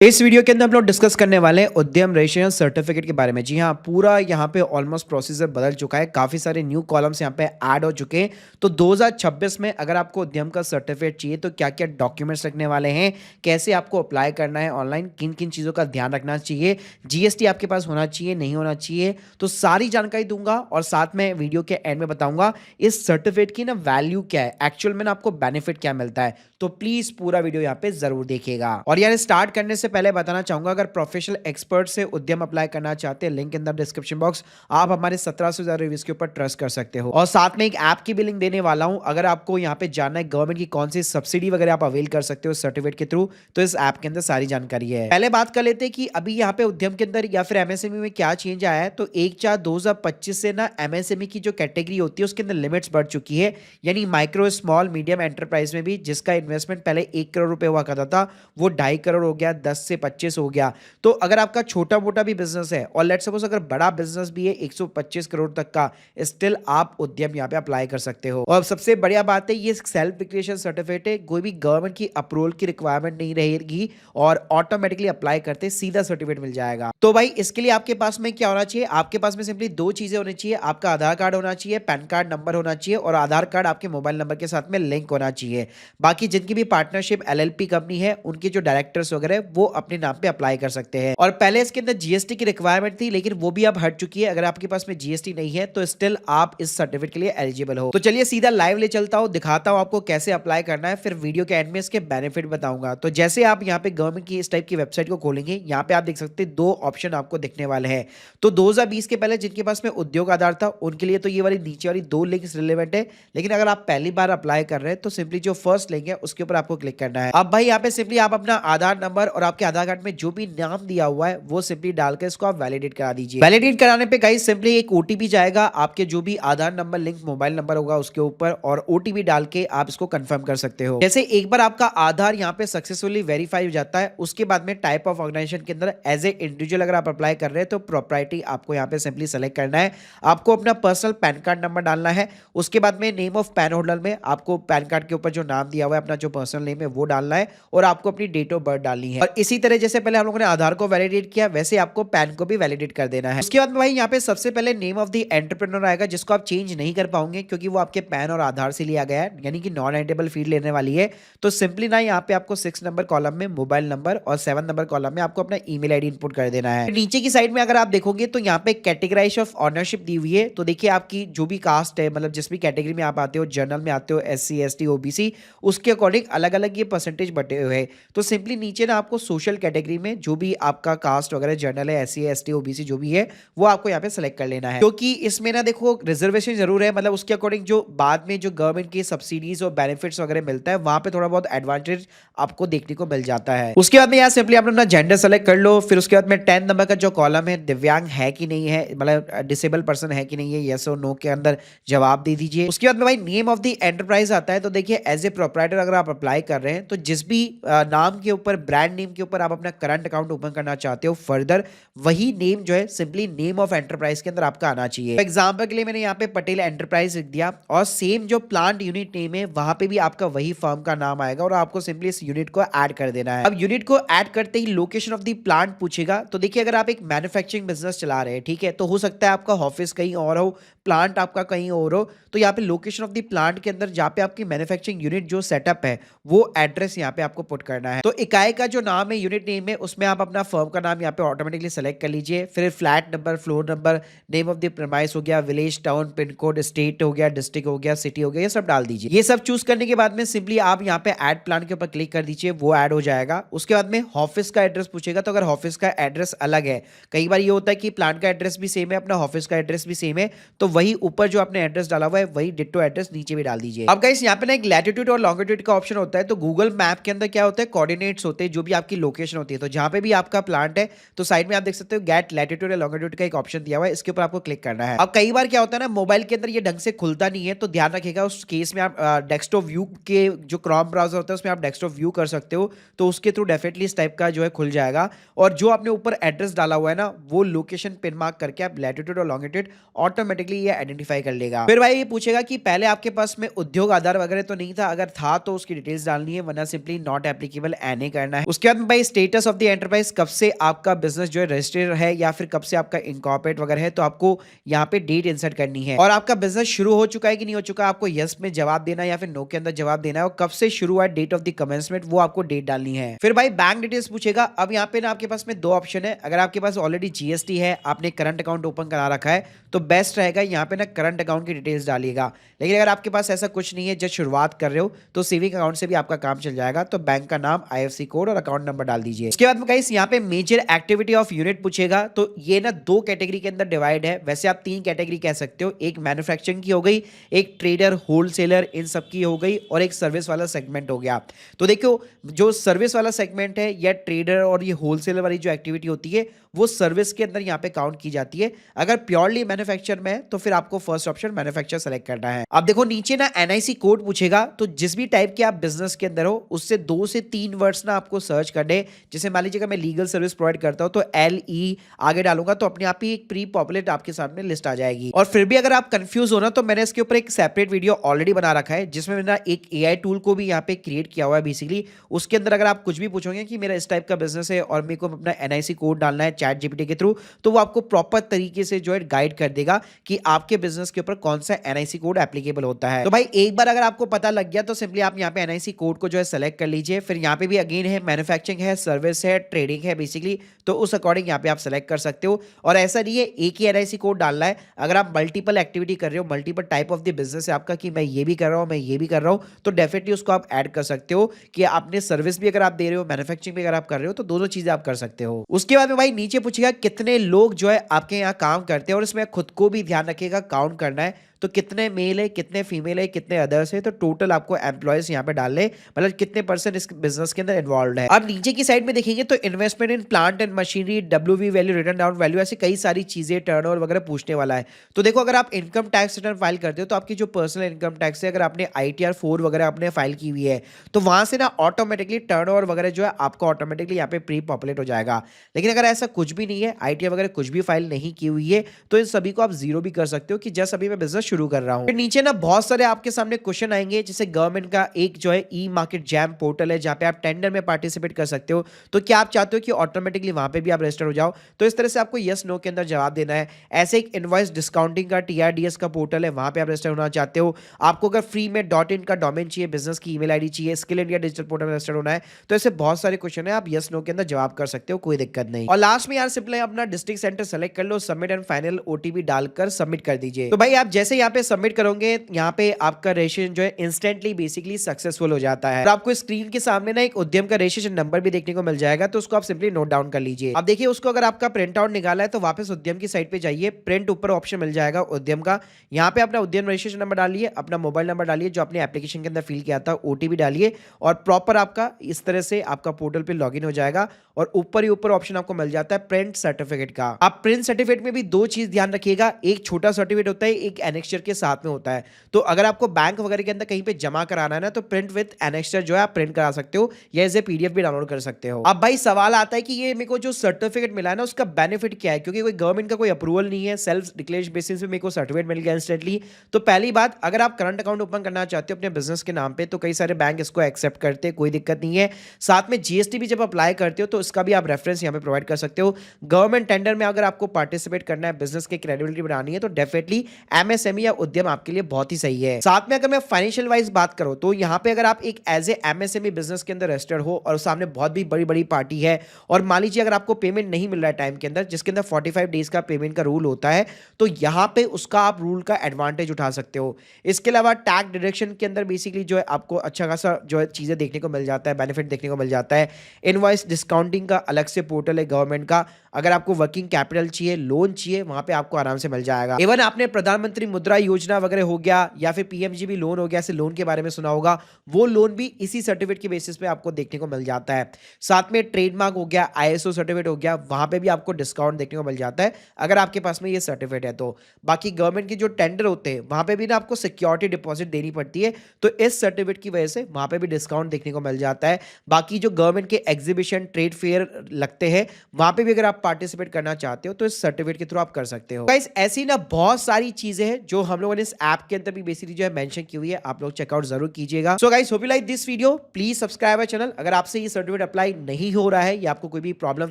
इस वीडियो के अंदर हम लोग डिस्कस करने वाले हैं उद्यम रजिस्ट्रेशन सर्टिफिकेट के बारे में। जी हाँ, पूरा यहाँ पे ऑलमोस्ट प्रोसीजर बदल चुका है। काफ़ी सारे न्यू कॉलम्स यहाँ पे ऐड हो चुके हैं। तो 2026 में अगर आपको उद्यम का सर्टिफिकेट चाहिए तो क्या क्या डॉक्यूमेंट्स रखने वाले हैं, कैसे आपको अप्लाई करना है ऑनलाइन, किन किन चीज़ों का ध्यान रखना चाहिए, जीएसटी आपके पास होना चाहिए नहीं होना चाहिए, तो सारी जानकारी दूंगा। और साथ में वीडियो के एंड में बताऊंगा इस सर्टिफिकेट की ना वैल्यू क्या है, एक्चुअल में ना आपको बेनिफिट क्या मिलता है। तो प्लीज पूरा वीडियो यहाँ पे जरूर देखिएगा। और यार स्टार्ट करने से पहले बताना चाहूंगा, अगर प्रोफेशनल एक्सपर्ट से उद्यम अप्लाई करना चाहते हैं, link in the description box. आप हमारे 17 से ज्यादा रिव्यूज के ऊपर ट्रस्ट कर सकते हो। और साथ में एक ऐप की भी लिंक देने वाला हूं। अगर आपको यहाँ पे जानना है गवर्नमेंट की कौन सी सब्सिडी वगैरह आप अवेल कर सकते हो सर्टिफिकेट के थ्रू, तो इस ऐप के अंदर सारी जानकारी है। पहले बात कर लेते हैं कि अभी यहाँ पे उद्यम के अंदर या फिर एमएसएमई में क्या चेंज आया है। तो 1/4/2025 से ना एमएसएमई की जो कैटेगरी होती है उसके अंदर लिमिट्स बढ़ चुकी है। यानी माइक्रो स्मॉल मीडियम एंटरप्राइज में भी जिसका इन्वेस्टमेंट पहले 1 करोड़ रुपए हुआ करता था, वो 2.5 करोड़ हो गया, 10 से 25 हो गया। तो अगर आपका छोटा मोटा भी बिजनेस है और लेट्स सपोज अगर बड़ा बिजनेस भी है 125 करोड़ तक का, स्टिल आप उद्यम यहाँ पे अप्लाई कर सकते हो। और सबसे बढ़िया बात है, ये सेल्फ डिक्लेरेशन सर्टिफिकेट है, कोई भी गवर्नमेंट की अप्रूवल की रिक्वायरमेंट नहीं रहेगी और ऑटोमेटिकली अप्लाई करते सीधा सर्टिफिकेट मिल जाएगा। तो भाई इसके लिए आपके पास में क्या होना चाहिए, आपके पास में सिंपली 2 चीजें होनी चाहिए। आपका आधार कार्ड होना चाहिए, पैन कार्ड नंबर होना चाहिए और आधार कार्ड आपके मोबाइल नंबर के साथ में लिंक होना चाहिए। बाकी जिनकी भी पार्टनरशिप एलएलपी कंपनी है, उनके जो डायरेक्टर्स वगैरह वो अपने नाम पे अप्लाई कर सकते हैं। और पहले इसके अंदर जीएसटी की रिक्वायरमेंट थी, लेकिन वो भी अब हट चुकी है। अगर आपके पास में जीएसटी नहीं है तो स्टिल आप इस सर्टिफिकेट के लिए एलिजिबल हो। तो चलिए सीधा लाइव ले चलता हूं, दिखाता हूं आपको कैसे अप्लाई करना है, फिर वीडियो के एंड में इसके बेनिफिट बताऊंगा। तो जैसे आप यहाँ पे गवर्नमेंट की इस टाइप की वेबसाइट को खोलेंगे, यहाँ पे आप देख सकते हैं 2 ऑप्शन आपको दिखने वाले हैं। तो 2020 के पहले जिनके पास में उद्योग आधार था उनके लिए तो ये वाली नीचे वाली 2 लिंक्स रिलेवेंट है। लेकिन अगर आप पहली बार अप्लाई कर रहे हैं तो सिंपली जो फर्स्ट लिंक है उसके ऊपर आपको क्लिक करना है। अब भाई यहाँ पे सिंपली आप अपना आधार नंबर और आपके आधार कार्ड में जो भी नाम दिया हुआ है वो सिंपली डालकर इसको आप वैलिडेट करा दीजिए। वैलिडेट कराने पे गाइस सिंपली एक ओटीपी जाएगा आपके जो भी आधार नंबर लिंक मोबाइल नंबर होगा उसके ऊपर, और ओटीपी डाल के आप इसको कंफर्म कर सकते हो। जैसे एक बार आपका आधार यहाँ पे सक्सेसफुली वेरीफाई हो जाता है, उसके बाद में टाइप ऑफ ऑर्गेनाइजेशन के अंदर एज ए इंडिविजुअल अगर आप अप्लाई कर रहे हैं तो प्रोप्राइटी आपको यहाँ पे सिंपली सेलेक्ट करना है। आपको अपना पर्सनल पैन कार्ड नंबर डालना है। उसके बाद में नेम ऑफ पैन होल्डर में आपको पैन कार्ड के ऊपर जो नाम दिया हुआ है अपना जो पर्सनल नेम है वो डालना है और आपको अपनी डेट ऑफ बर्थ डालनी है। और इसी तरह जैसे पहले हम लोगों ने आधार को वैलिडेट किया, वैसे आपको पैन को भी वैलिडेट कर देना है। उसके बाद में भाई यहाँ पे सबसे पहले नेम ऑफ द एंटरप्रेन्योर आएगा, जिसको आप चेंज नहीं कर पाओगे क्योंकि वो आपके पैन और आधार से लिया गया है, यानी कि नॉन एडिटेबल फील्ड लेने वाली है। तो सिंपली ना यहाँ पे आपको 6 नंबर कॉलम में मोबाइल नंबर और 7 नंबर कॉलम में आपको अपना ईमेल आईडी इनपुट कर देना है। नीचे की साइड में अगर आप देखोगे तो यहाँ पे कैटेगराइजेशन ऑफ ऑनरशिप दी हुई है। तो देखिए आपकी जो भी कास्ट है, मतलब जिस भी कैटेगरी में आप आते हो, जनरल में आते हो, एससी एसटी ओबीसी, उसके अकॉर्डिंग अलग अलग ये परसेंटेज बटे हुए हैं। तो सिंपली नीचे ना आपको सोशल कैटेगरी में जो भी आपका कास्ट वगैरह जनरल है, एससी एसटी ओबीसी जो भी है, वो आपको यहाँ पे सेलेक्ट कर लेना है। क्योंकि इसमें ना देखो रिजर्वेशन जरूर है, मतलब उसके अकॉर्डिंग जो बाद में जो गवर्नमेंट की सब्सिडीज और बेनिफिट्स वगैरह मिलता है वहां पे थोड़ा बहुत एडवांटेज आपको देखने को मिल जाता है। उसके बाद में यहाँ सिंपली आप अपना जेंडर सेलेक्ट कर लो। फिर उसके बाद में 10 नंबर का जो कॉलम है, दिव्यांग है कि नहीं है, मतलब डिसेबल पर्सन है कि नहीं है, यस और नो के अंदर जवाब दे दीजिए। उसके बाद में भाई नेम ऑफ द एंटरप्राइज आता है। तो देखिए एज ए प्रोप्राइटर अगर आप अप्लाई कर रहे हैं तो जिस भी नाम के ऊपर, ब्रांड नेम के ऊपर आप अपना करंट अकाउंट ओपन करना चाहते हो फर्दर, वही नेम जो है सिंपली नेम ऑफ एंटरप्राइज के अंदर आपका आना चाहिए। एग्जांपल के लिए मैंने यहाँ पे पटेल एंटरप्राइज लिख दिया और सेम जो प्लांट यूनिट नेम है वहां पे भी आपका वही फर्म का नाम आएगा और आपको सिंपली इस यूनिट को ऐड कर देना है। अब यूनिट को ऐड करते ही लोकेशन ऑफ द प्लांट पूछेगा। तो देखिए अगर आप एक मैन्युफैक्चरिंग बिजनेस चला रहे हैं, ठीक है, तो हो सकता है आपका ऑफिस कहीं और हो, प्लांट आपका कहीं और हो, तो यहाँ पे लोकेशन ऑफ द प्लांट के अंदर जहाँ पे आपकी मैन्युफैक्चरिंग यूनिट जो सेटअप है वो एड्रेस यहाँ पे आपको पुट करना है। तो इकाई का जो नाम है, यूनिट नेम है, उसमें आप अपना फर्म का नाम यहाँ पे ऑटोमेटिकली सेलेक्ट कर लीजिए। फिर flat number, floor number, name of the premise हो गया, village, town, pin code, state हो गया, डिस्ट्रिक्ट हो गया, सिटी हो गया, ये सब डाल दीजिए। ये सब चूज करने के बाद में सिंपली आप यहाँ पे ऐड प्लान के ऊपर क्लिक कर दीजिए, वो ऐड हो जाएगा। उसके बाद में ऑफिस का एड्रेस पूछेगा। तो अगर ऑफिस का एड्रेस अलग है, कई बार ये होता है कि प्लांट का एड्रेस भी सेम है, अपना ऑफिस का एड्रेस भी सेम है, तो वही ऊपर जो आपने एड्रेस डाला हुआ है वही डिट्टो एड्रेस नीचे भी डाल दीजिए। अब गाइस यहाँ पे ना एक लैटिट्यूड और लॉन्गिट्यूड का ऑप्शन होता है। तो गूगल मैप के अंदर क्या होता है, कोऑर्डिनेट्स होते हैं, जो भी आपकी लोकेशन होती है। तो जहां पे भी आपका प्लांट है तो साइड में आप देख सकते हो गेट लैटिट्यूड और लॉन्गिट्यूड का एक ऑप्शन दिया हुआ है, इसके ऊपर आपको क्लिक करना है। अब कई बार क्या होता है ना, मोबाइल के अंदर ये ढंग से खुलता नहीं है, तो ध्यान रखिएगा उस केस में आप डेस्कटॉप व्यू के जो क्रोम ब्राउजर होता है उसमें आप डेस्कटॉप व्यू कर सकते हो, तो उसके थ्रू डेफिनेटली इस टाइप का जो है खुल जाएगा। और जो आपने ऊपर एड्रेस डाला हुआ है ना, वो लोकेशन पिन मार्क करके आप लैटिट्यूड और लॉन्गिट्यूड ऑटोमेटिकली ये आइडेंटिफाई कर लेगा। फिर भाई ये पूछेगा कि पहले आपके पास में उद्योग आधार वगैरह तो नहीं था, अगर था तो उसकी डिटेल्स डालनी है, वरना सिंपली नॉट एप्लीकेबल एने करना है। उसके बाद भाई स्टेटस ऑफ द एंटरप्राइज, कब से आपका बिजनेस जो है रजिस्टर्ड है या फिर कब से आपका इनकॉर्पोरेट वगैरह है, तो आपको यहाँ पे डेट इंसर्ट करनी है। और आपका बिजनेस शुरू हो चुका है कि नहीं हो चुका, आपको यस में जवाब देना है या फिर नो के अंदर जवाब देना है। और कब से शुरू हुआ है, डेट ऑफ द कमेंसमेंट, वो आपको डेट डालनी है। फिर भाई बैंक डिटेल्स पूछेगा। अब यहाँ पे ना आपके पास में दो ऑप्शन है। अगर आपके पास ऑलरेडी जीएसटी है, आपने करंट अकाउंट ओपन करा रखा है, तो बेस्ट रहेगा यहाँ पे ना करंट अकाउंट की डिटेल्स डालिएगा। लेकिन अगर आपके पास ऐसा कुछ नहीं है, जब शुरुआत कर रहे हो, तो सेविंग अकाउंट से भी आपका काम चल जाएगा। तो बैंक का नाम, आईएफएससी कोड और अकाउंट नंबर डाल दीजिए। उसके बाद में गाइस यहाँ पे मेजर एक्टिविटी ऑफ यूनिट पूछेगा। तो ये ना दो कैटेगरी के अंदर डिवाइड है। वैसे आप तीन कैटेगरी कह सकते हो, एक मैन्युफैक्चरिंग की हो गई, एक ट्रेडर होलसेलर इन सब की हो गई, और एक सर्विस वाला सेगमेंट हो गया। तो देखो, जो सर्विस वाला सेगमेंट है या ट्रेडर और ये होलसेलर वाली जो एक्टिविटी होती है, वो सर्विस के अंदर यहाँ पे काउंट की जाती है। अगर प्योरली मैन्युफैक्चर में है तो फिर आपको फर्स्ट ऑप्शन मैन्युफैक्चर सेलेक्ट करना है। अब देखो नीचे ना एनआईसी कोड पूछेगा। तो जिस भी टाइप के आप बिजनेस के अंदर हो, उससे 2 से 3 वर्ड्स ना आपको सर्च करने। जैसे मान लीजिएगा मैं लीगल सर्विस प्रोवाइड करता हूं, तो LE आगे डालूंगा, तो अपने आप ही एक प्री पॉपुलेट आपके सामने लिस्ट आ जाएगी। और फिर भी अगर आप कंफ्यूज हो ना, तो मैंने इसके ऊपर एक सेपरेट वीडियो ऑलरेडी बना रखा है, जिसमें मैंने एक AI टूल को भी यहाँ पे क्रिएट किया हुआ है बेसिकली। उसके अंदर अगर आप कुछ भी पूछोगे कि मेरा इस टाइप का बिजनेस है और मेरे को अपना एनआईसी कोड डालना है ChatGPT के थ्रू, तो वो आपको प्रॉपर तरीके से जो है गाइड कर देगा कि आपके बिजनेस के ऊपर कौन सा एनआईसी कोड एप्लीकेबल होता है। तो भाई एक बार अगर आपको पता लग गया, तो सिंपली आप यहाँ पे एनआईसी कोड को जो है सेलेक्ट कर लीजिए। फिर यहाँ पे भी अगेन है, मैन्युफैक्चरिंग है, सर्विस है, ट्रेडिंग है बेसिकली, तो उस अकॉर्डिंग यहाँ पे आप सेलेक्ट कर सकते हो। और ऐसा नहीं है एक ही एनआईसी कोड डालना है। अगर आप मल्टीपल एक्टिविटी कर रहे हो, multiple type of the business है आपका, कि मैं ये भी कर रहा हूँ, मैं ये भी कर रहा हूँ, तो डेफिनेटली उसको आप ऐड कर सकते हो। कि आपने सर्विस भी अगर आप दे रहे हो, मैन्युफैक्चरिंग भी अगर आप कर रहे हो, तो दोनों चीजें आप कर सकते हो। उसके बाद में भाई नीचे पूछेगा कितने लोग जो है आपके यहाँ काम करते हैं, और इसमें खुद को भी ध्यान रखिएगा, काउंट करना है। तो कितने मेल है, कितने फीमेल है, कितने अदर्स है, तो टोटल आपको एम्प्लॉयज यहाँ पे डाल ले, मतलब कितने परसेंट इस बिजनेस के अंदर इन्वॉल्व है। अब नीचे की साइड में देखेंगे तो investment in plant and machinery, WV value, return down value, ऐसी कई सारी चीजें, टर्नओवर वगैरह पूछने वाला है। तो देखो, अगर आप इनकम टैक्स रिटर्न फाइल करते हो, तो आपकी जो पर्सनल इनकम टैक्स है, अगर आपने ITR 4 वगैरह आपने फाइल की हुई है, तो वहां से ना ऑटोमेटिकली टर्नओवर वगैरह जो है आपको ऑटोमेटिकली यहाँ पे प्री पॉपुलेट हो जाएगा। लेकिन अगर ऐसा कुछ भी नहीं है, ITR वगैरह कुछ भी फाइल नहीं की हुई है, तो इन सभी को आप जीरो भी कर सकते हो कि जस्ट अभी मैं बिजनेस शुरू कर रहा हूँ। नीचे ना बहुत सारे आपके सामने क्वेश्चन आएंगे, जैसे गवर्नमेंट का एक जो है E-मार्केट जैम पोर्टल है, जहां पे आप टेंडर में पार्टिसिपेट कर सकते हो। तो क्या आप चाहते हो कि ऑटोमेटिकली वहां पे भी आप रजिस्टर हो जाओ? तो इस तरह से आपको यस नो के अंदर जवाब देना है। ऐसे एक इनवॉइस डिस्काउंटिंग का TRDS का पोर्टल है, वहां पे आप रजिस्टर होना चाहते हो। आपको अगर फ्री में .in का डोमेन चाहिए, बिजनेस की ईमेल आईडी चाहिए, स्किल इंडिया डिजिटल पोर्टल में रजिस्टर होना है। तो ऐसे बहुत सारे क्वेश्चन है, आप यस नो के अंदर जवाब कर सकते हो, कोई दिक्कत नहीं। और लास्ट में यार सिंपली अपना डिस्ट्रिक्ट सेंटर सेलेक्ट कर लो, सबमिट एंड फाइनल OTP डालकर सबमिट कर दीजिए। तो भाई आप जैसे यहाँ पे सबमिट करोगे, यहाँ पे आपका रजिस्ट्रेशन जो है इंस्टेंटली बेसिकली सक्सेसफुल हो जाता है। और आपको स्क्रीन के सामने ना एक उद्यम का रजिस्ट्रेशन नंबर भी देखने को मिल जाएगा, तो उसको आप सिंपली नोट डाउन कर लीजिए। अब देखिए, उसको अगर आपका प्रिंट आउट निकाला है, तो वापस उद्यम की साइट पे जाइए, प्रिंट ऊपर ऑप्शन मिल जाएगा उद्यम का। यहाँ पे अपना उद्यम रजिस्ट्रेशन नंबर डालिए, अपना मोबाइल नंबर डालिए जो आपने एप्लीकेशन के अंदर फिल किया था, OTP डालिए, और प्रॉपर आपका इस तरह से आपका पोर्टल पे लॉगिन हो जाएगा। और ऊपर ही ऊपर ऑप्शन आपको मिल जाता है प्रिंट सर्टिफिकेट का। आप प्रिंट सर्टिफिकेट में भी दो चीज ध्यान रखिएगा, एक छोटा सर्टिफिकेट होता है, एक एनेक्स्चर के साथ में होता है। तो अगर आपको बैंक वगैरह के अंदर कहीं पे जमा कराना है ना, तो प्रिंट विद एनेक्स्चर जो है आप प्रिंट करा सकते हो, या एज ए PDF भी डाउनलोड कर सकते हो। अब भाई सवाल आता है कि ये मेरे को जो सर्टिफिकेट मिला है ना, उसका बेनिफिट क्या है, क्योंकि कोई गवर्नमेंट का कोई अप्रूवल नहीं है, सेल्फ डिक्लेरेशन बेसिस पे मेरे को सर्टिफिकेट मिल गया इंस्टेंटली। तो पहली बात, अगर आप करंट अकाउंट ओपन करना चाहते हो अपने बिजनेस के नाम पे, तो कई सारे बैंक इसको एक्सेप्ट करते हैं, कोई दिक्कत नहीं है। साथ में GST भी जब अप्लाई करते हो, तो इसका भी आप रेफरेंस यहाँ पे प्रोवाइड कर सकते हो। गवर्नमेंट टेंडर में अगर आपको पार्टिसिपेट करना है, बिजनेस की क्रेडिबिलिटी बढ़ानी है, तो डेफिनेटली MSME या उद्यम आपके लिए बहुत ही सही है। साथ में अगर मैं फाइनेंशियल वाइज बात करूं, तो यहाँ पे अगर आप एक एज ए MSME बिजनेस के अंदर रजिस्टर्ड हो और सामने बहुत भी बड़ी बड़ी पार्टी है, और मान लीजिए अगर आपको पेमेंट नहीं मिल रहा है टाइम के अंदर, जिसके अंदर 45 डेज का पेमेंट का रूल होता है, तो यहाँ पे उसका आप रूल का एडवांटेज उठा सकते हो। इसके अलावा टैक्स डिडक्शन के अंदर बेसिकली जो है आपको अच्छा खासा जो है चीजें देखने को मिल जाता है, बेनिफिट देखने को मिल जाता है। इनवॉइस डिस्काउंटिंग का अलग से पोर्टल है गवर्नमेंट का, अगर आपको वर्किंग कैपिटल चाहिए, लोन चाहिए, वहां पे आपको आराम से मिल जाएगा। इवन आपने प्रधानमंत्री मुद्रा योजना वगैरह हो गया, या फिर PMGB लोन हो गया, ऐसे लोन के बारे में सुना होगा, वो लोन भी इसी सर्टिफिकेट के बेसिस पे आपको देखने को मिल जाता है। साथ में ट्रेडमार्क हो गया, ISO सर्टिफिकेट हो गया, वहां पे भी आपको डिस्काउंट देखने को मिल जाता है अगर आपके पास में ये सर्टिफिकेट है तो। बाकी गवर्नमेंट के जो टेंडर होते हैं, वहां पे भी ना आपको सिक्योरिटी डिपॉजिट देनी पड़ती है, तो इस सर्टिफिकेट की वजह से वहां पे भी डिस्काउंट देखने को मिल जाता है। बाकी जो गवर्नमेंट के एग्जीबिशन, ट्रेड फेयर लगते हैं, वहां पे भी अगर आप आप पार्टिसिपेट करना चाहते हो तो इस सर्टिफिकेट के थ्रू आप कर सकते हो। गाइस ऐसी ना बहुत सारी चीजें हैं जो हम लोगों ने इस ऐप के अंदर भी बेसिकली जो है मेंशन की हुई है, आप लोग चेकआउट जरूर कीजिएगा। So guys hope you like this video, please subscribe our channel. अगर आपसे ये सर्टिफिकेट अप्लाई नहीं हो रहा है या आपको कोई भी प्रॉब्लम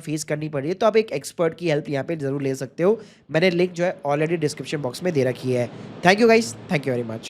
फेस करनी पड़ रही है तो आप एक एक्सपर्ट की हेल्प यहाँ पे जरूर ले सकते हो। मैंने लिंक जो है ऑलरेडी डिस्क्रिप्शन बॉक्स में दे रखी है। Thank you guys, thank you very much.